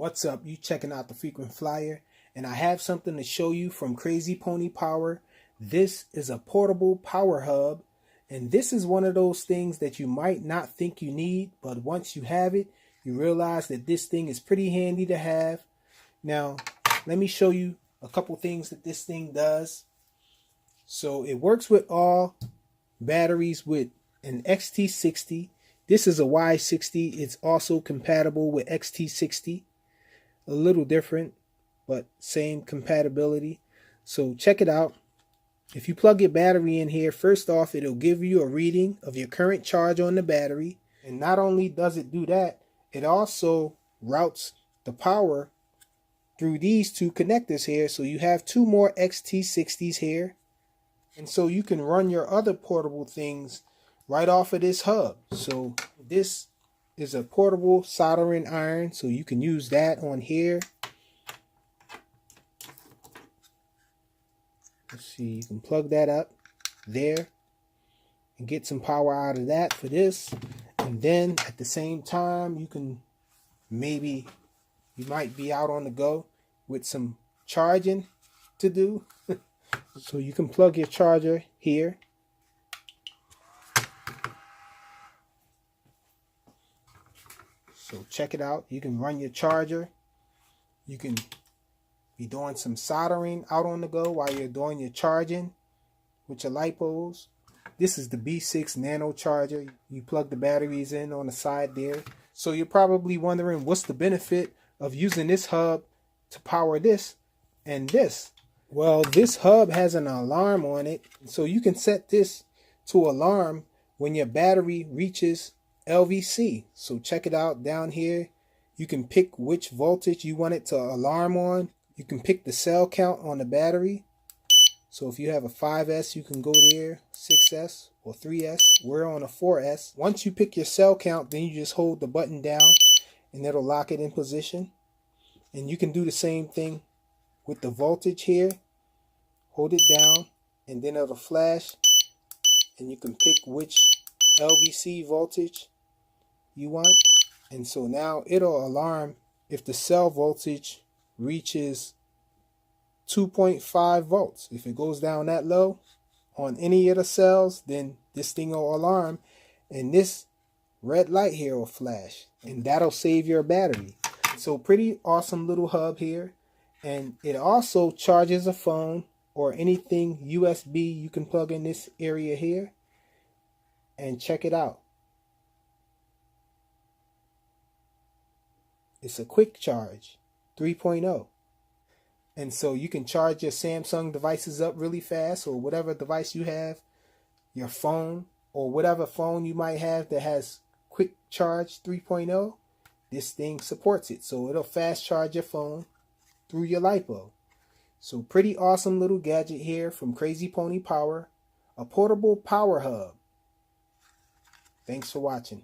What's up? You checking out the Frequent Flyer, and I have something to show you from Crazepony-Power. This is a portable power hub, and this is one of those things that you might not think you need, but once you have it, you realize that this thing is pretty handy to have. Now, let me show you a couple things that this thing does. So it works with all batteries with an XT60. This is a Y60. It's also compatible with XT60. A little different, but same compatibility. So check it out. If you plug your battery in here, first off, it'll give you a reading of your current charge on the battery. And not only does it do that, it also routes the power through these two connectors here. So you have two more XT60s here. And so you can run your other portable things right off of this hub. So this is a portable soldering iron, so you can use that on here. Let's see, you can plug that up there and get some power out of that for this. And then at the same time, you might be out on the go with some charging to do. So you can plug your charger here. So check it out. You can run your charger. You can be doing some soldering out on the go while you're doing your charging with your lipos. This is the B6 Nano charger. You plug the batteries in on the side there. So you're probably wondering, what's the benefit of using this hub to power this and this? Well, this hub has an alarm on it. So you can set this to alarm when your battery reaches LVC. So check it out down here. You can pick which voltage you want it to alarm on. You can pick the cell count on the battery. So if you have a 5S, you can go there, 6S or 3S. We're on a 4S. Once you pick your cell count, then you just hold the button down and it'll lock it in position. And you can do the same thing with the voltage here. Hold it down and then it'll flash and you can pick which LVC voltage you want. And so now it'll alarm if the cell voltage reaches 2.5 volts. If it goes down that low on any of the cells, then this thing will alarm and this red light here will flash, and that'll save your battery. So pretty awesome little hub here. And it also charges a phone or anything USB you can plug in this area here. And check it out. It's a quick charge, 3.0. And so you can charge your Samsung devices up really fast, or whatever device you have, your phone, or whatever phone you might have that has quick charge 3.0. This thing supports it. So it'll fast charge your phone through your LiPo. So pretty awesome little gadget here from Crazepony-Power, a portable power hub. Thanks for watching.